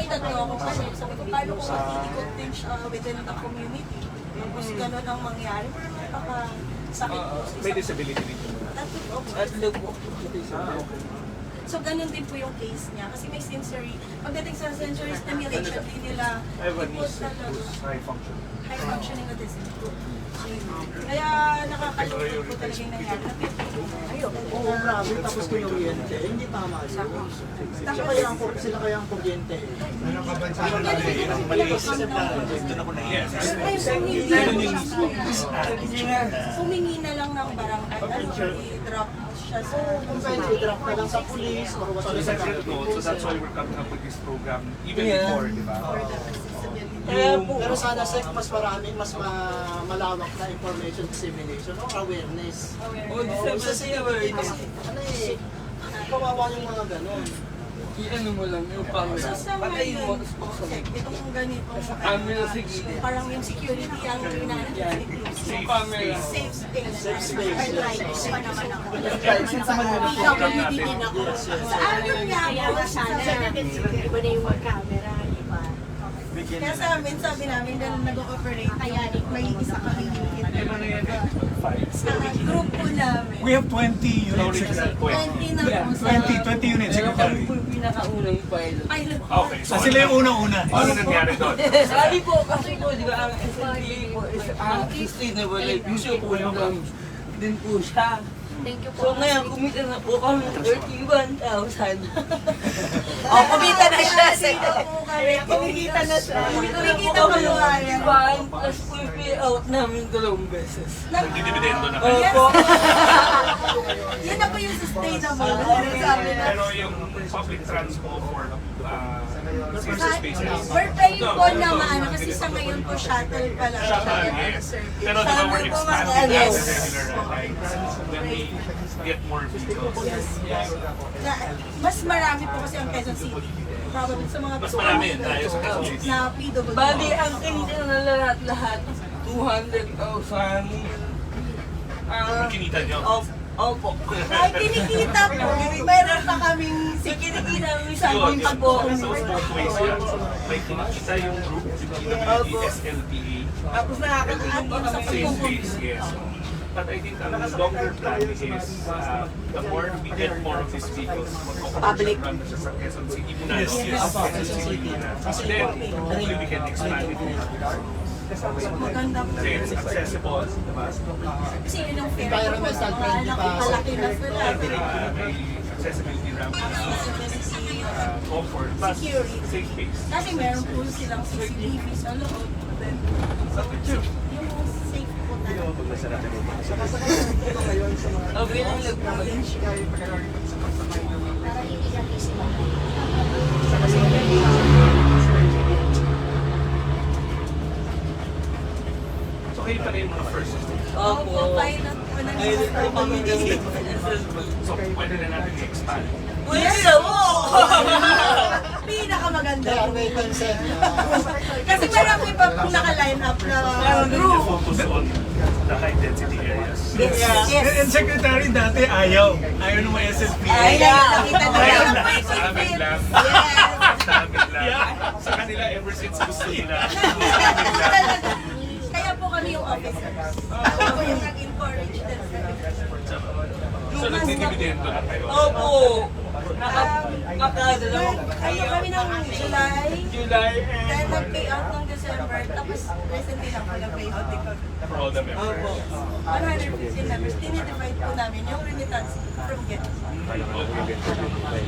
nakita niyo ako kasi sabi ko, paano kung mag-ikot din siya within the community? Tapos gano'n ang mangyari. Pero napakasakit po. May disability dito. Tatlo po. So, ganun din po yung case niya. Kasi may sensory, pagdating sa sensory stimulation, hindi nila High function. high functioning autism. Kaya nakakalungkot po talaga yung nangyari. Oo, grabe. Tapos kinuryente. Hindi tama yun. Sila kaya ang kuryente. Humingi na lang ng barangay. I-drop siya sa... Kung pwede, i-drop na lang sa police or So that's why we're coming up with this program even before, di ba? Pero sana mas maraming, mas malawak na information dissemination o awareness. Kasi ano eh, kawawa yung mga ganon. I-ano mo lang yung camera. Patayin mo, tapos buksan mo. Itong ganitong Camera, sige. parang yung security ang ginagawa. Yung camera. Safe space. Safe space. Or lights pa naman ako. PWD din ako. Sa amin nga po, sana. Iba na yung mag-camera, iba. Kaya sa amin, sabi namin na nag-ooperate, kaya may isa kami sa group po namin. We have 20 units. 20 na po sa 20 units, Pero Secretary. kami po yung pinakaunang pilot. pilot. Okay, so Sila yung unang-una. Ano nangyari doon? Sabi po, kasi po, di ba, ang SLTA po is sustainable livelihood po lang din po siya. Thank you So po. ngayon, kumita na po kami 31,000. Kumita na siya. Kumikita na siya. Kumikita pa yung kaya. Plus po yung payout namin 2 beses. Nagdidividendo na kayo. Opo. Yan na po yung sustainable. Sabi na. Pero yung public transport for census spaces. We're praying po na maano kasi sa ngayon po shuttle pa lang. Shuttle, yes. Pero di ba we're expanding that to regular lines when we get more vehicles. Mas marami po kasi ang Quezon City. Probably sa mga Mas marami yun tayo sa Quezon City. na PWD. Bali, ang kinita na lahat-lahat, 200,000. Kinita nyo. Opo. Ay, kinikita po. Meron pa kaming Kinikita mo sa Yun, akin po. so both ways yan. May kinikita yung group, yung PWD, SLPA, Tapos nakakatulong pa kami. safe space, yes. But I think ang longer plan is the more we get more of these vehicles, mag-commercial run na siya sa Quezon City muna. Yes, yes. Quezon City muna. Then, hopefully we can expand it. maganda po. Kasi it's accessible, diba? Kasi yun ang fair. Environmental friendly pa. Malaki na sila. May accessibility ramp, comfort, plus Security. safe space. Kasi meron po silang CCTV sa loob. Then, yung safe po talaga. Okay lang nagpapalink. Para hindi lang sila. So kayo pa rin yung mga first. Opo, pilot po na So pwede na natin i-expand. Pwede na po! Pinakamaganda Kaya po. may consent. Kasi marami pa pong naka-line up na group. Focus on the high density areas. And Secretary, dati ayaw. Ayaw ng mga SSPA. Ay, nakita na Ayaw lang. lang, sa amin lang. Yes. Sa amin lang. Sa kanila ever since gusto nila. Talaga. Kaya po kami yung officers. Ako po yung nag-encourage din. So nagdidividendo na kayo. Opo! Nakadalawang Kaya kami ng July, July then and nag-pay out ng December, tapos recently lang po nag-pay out din kami. For all the members. 115 members, dinidivide po namin yung remittance from get. Okay.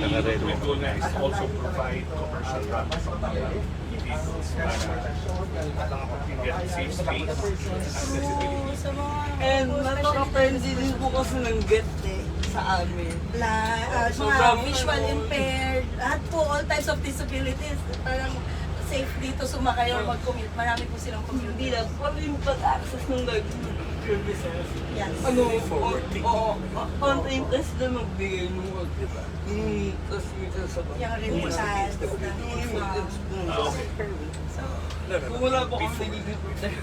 The goal na is also provide commercial runs of the vehicles para get safe space, accessibility. Sa mga and napaka-friendly din po kasi ng get sa amin. mga visual impaired, lahat po, all types of disabilities. Parang safe dito sumakay or mag-commute. Marami po silang Hindi community. lang, pati yung pag-access ng services. Yes. Ano, on time kasi na magbigay ng work, di ba? Tapos minsan sa Yung remittance. Okay. kung wala po kami nagiging tayo.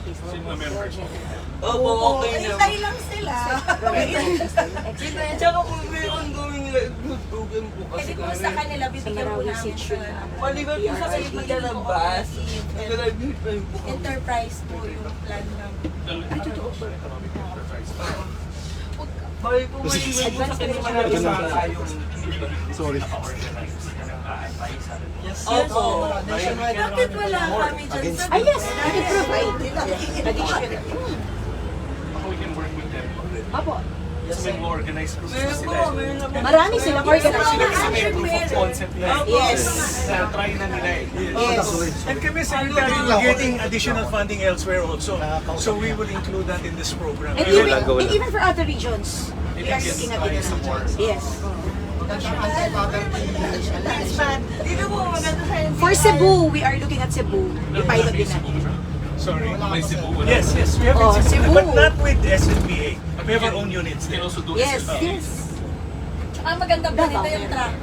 Sino mga members? Opo, okay naman. Hintay lang sila. Tsaka po may ongoing livelihood program po Eh kasi di po sa kanila, bibigyan po namin sa Maliban po sa kayo maglalabas, nag-livelihood pa rin po kami. enterprise po yung plan namin. Ay, totoo ba? Bali po maliban po sa kayo maglalabas. Sorry. Yes, Opo. Bakit wala kami dyan sa... Ah, yes, we can provide additional. We can work with them already. Apo. So may organized groups Meron sila. po, meron na po. Marami silang organization. Kasi may proof of concept na Yes. na-try na nila eh. Yes. And kami, Secretary, we're getting additional funding elsewhere also. So we will include that in this program. And even for other regions, we are looking at it. Yes. Dito po, maganda sa inyo. For Cebu, we are looking at Cebu. Pilot din natin. Sorry. May Cebu wala. Yes, yes, we have Oh, in Cebu, Cebu. but not with SNPA. We have our own units We can there. also do Yes, SSP. yes. Ang maganda po dito yung truck.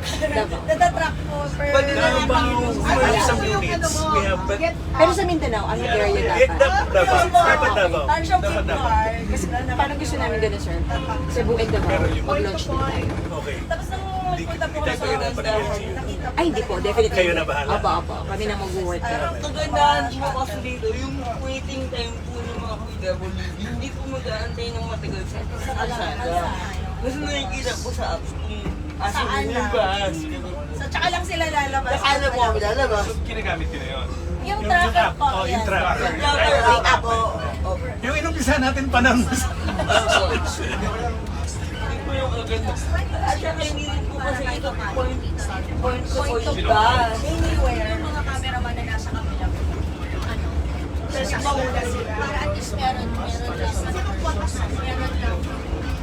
Nada-truck po per... We have some units. We have, but Pero sa Mindanao, ang area dapat. dapat Davao. Parang siyang Dapat big Davao. car. Kasi Parang gusto namin gano'n, sir. Cebu and Davao. Mag-launch din tayo. Okay. Tapos nung punta po Hindi ako tayo sa pinapalagay. nakita po. Ay, hindi po. Definitely. Kayo na bahala. Opo. Kami na mag-work. Ang kagandahan po kasi dito, yung waiting time po ng mga PWD, hindi po mag-aantay ng matagal sa kalsada. Kasi nakikita po sa apps kung asan Saan yung na? bus. So, tsaka lang sila lalabas. Akala mo kami lalabas. So, ginagamit nila yun. Yung Yung tracker app, po. oh, yung yes. tracker. Pick up po. Yung inumpisa natin pa ng Hindi po yung kaganda. At saka hindi rin po kasi ito point to point bus. Anywhere. Yung mga cameraman na nasa kabila. Kasi mauna sila. Para at least meron lang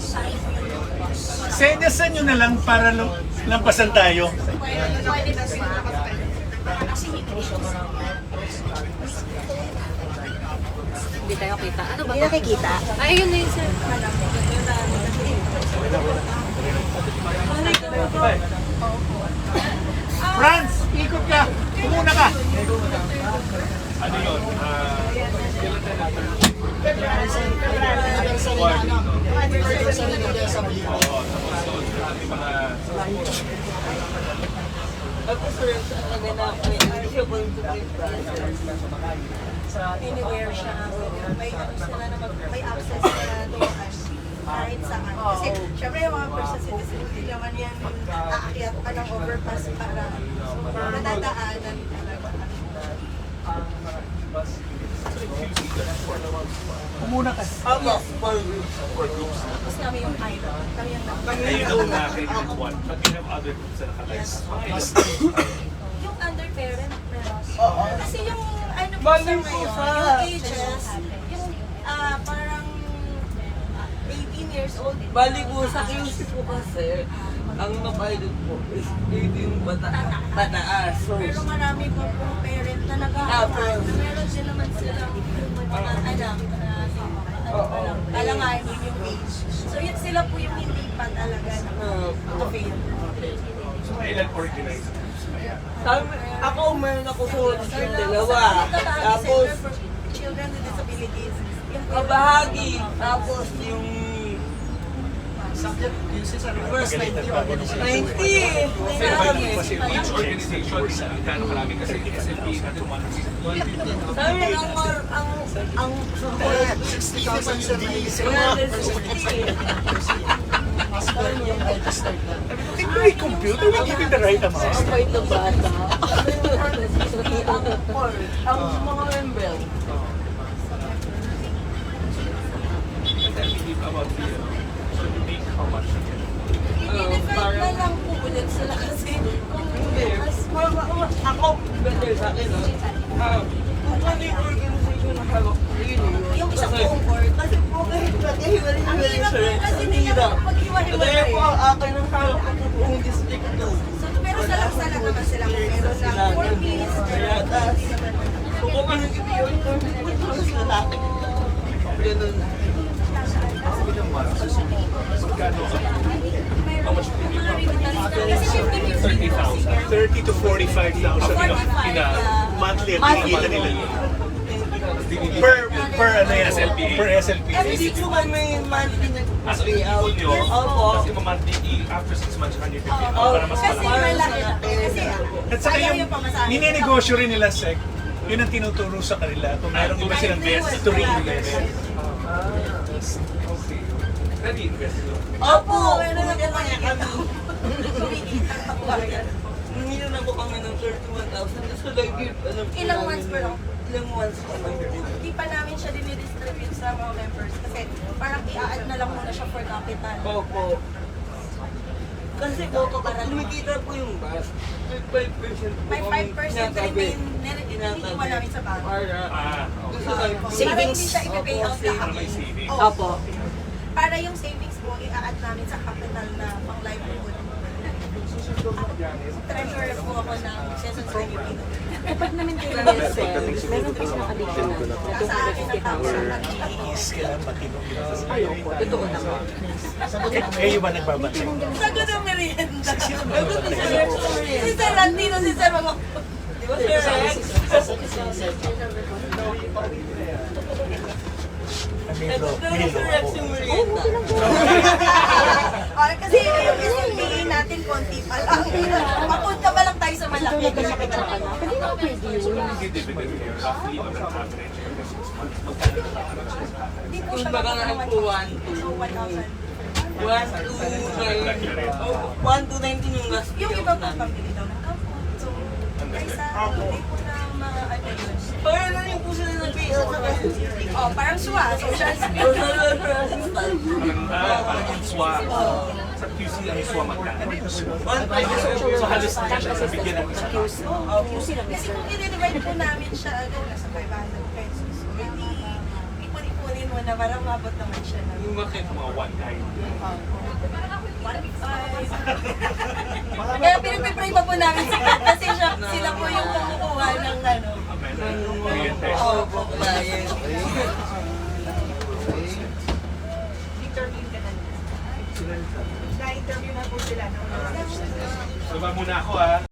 side view yung bus. senyasan nyo na lang para lampasan tayo. Pwede ba ba? Kasi hindi tayo kita. Ano ba? Hindi nakikita. Ay, yun na yun, sir. Franz, ikot ka. Umuna ka. Ano yun? Tapos sir, sa kagandahan po, hindi siya point to point bus. Anywhere siya. May sila na may access na doon kahit saan. Kasi syempre yung mga person citizen, hindi naman yan aakyat pa ng overpass para madadaanan talaga. Umuna ka. Ako, for groups. For groups. Tapos kami yung pilot. Kami yung Ayun ang natin yung one. But we have other groups na nakalive. yung underparent meron. Kasi yung ano po Bali sa po ngayon, sa- yung ages, yung parang 18 years old. Bali po sa QC po kasi, ang napilot po is 18 pataas. So, Pero marami po pong parent na nag-aaral. Meron din naman silang mga anak na alanganin yung age. So yun sila po yung hindi pa talaga na-fail. So, may ilan organized groups na yan. ako meron ako sa yung dalawa. Tapos, Tapos, for Children with Disabilities. Yung kabahagi. Tapos yung Subject uses are first 90 organization. 90. Kasi each organization, gano'n karami kasi SNP natin 150. Sabi ang support, 60,000 sa may 160. yung registered na. Can we compute? Are we giving the right amount? Point ng bata. Ang mga member. And then we give about the, so you make how much you get. I-define na lang po ulit sila kasi kung mas Ako, better sa akin, kung ano yung organization na hawak ko, yun yun. yung isang buong board. Kasi po kahit magkahiwalay Ang hirap po kasi ang nila hirap. paghiwa-hiwalay. Kaya po ang akin ang hawak ko sa buong district 2. So, pero salang-sala naman sila kung meron lang 4 piece. Kaya taas. Kung ano yung yun, kung sa lalaki. Ganun. How much do you Kasi 50-50. 30,000. 30 to 45,000 Ina, monthly ang Monthly. kinikita nila. Per ano yan? SLPA. Per SLPA. Every 6 months may monthly Ah, so nag-payout. ipon nyo, Opo. kasi monthly, after 6 months, kanya pipin. Oo. Para mas Kasi malaki. malaki siya. Kasi At saka ayaw yung yung pamasahe. ninenegosyo rin nila, Sec, yun ang tinuturo sa kanila. Kung mayroong iba silang best to reinvest. Okay. Ready invest nyo. Opo, meron na po kami. kami. Kumikita pa po kami. Nangyari na po kami ng 31,000. Tapos like, ano, Ilang months pa lang? Ilang months pa lang. Hindi pa namin siya dinidistribute sa mga members kasi parang i-add na lang muna siya for capital. Opo. Kasi po, kapag kumikita po yung bus, may 5% po May 5% remain, iniiwan namin sa bank. Para, Ah, gusto lang po. Para hindi siya i-pay out para lahat. may savings. Oo. Opo. Para yung savings po, i-add namin sa capital na pang livelihood. Treasurer po ako ng Quezon Filipino. Kapag naman kayo sell, meron din nakadikta na. Sa akin ang tawag sa Iis ka lang, matinong Ayoko, totoo naman. Kayo ba nagbabati? Sagot ng merienda. Si Sir Rantino, si Sir mga... Di ba, Sir Rex? Ito daw na Sir Rex yung merienda. Kasi yung SLPA natin, konti pa lang. Papunta pa lang tayo sa malaki. Pwede na pwede yun. Yung dividend here, roughly on an average, every 6 months, magkano na ang Hindi po Kung siya baka nga po 1, 2. So, 1,000. 1,219 yung last Yung payout iba po namin. pambili daw ng kampo. So, kaysa hindi po na mga ano yun. Para na rin po sila nag-payout sa kasi. Oh, parang suwa, social Parang yung SWA. Sa QC ang SWA magkano? So halos na siya sa bigyan ng isa. QC lang Kasi kung i-divide po namin siya, nasa 500 pesos. So, hindi, ipon-ipunin mo na parang mabot naman siya ng Yung mga mga 1.9. 1.5. Kaya pinagpipray pa po namin kasi sila po yung kumukuha ng ano. Cliente. Opo, client. Interview ka na. Na-interview na po sila. So ba muna ako ah.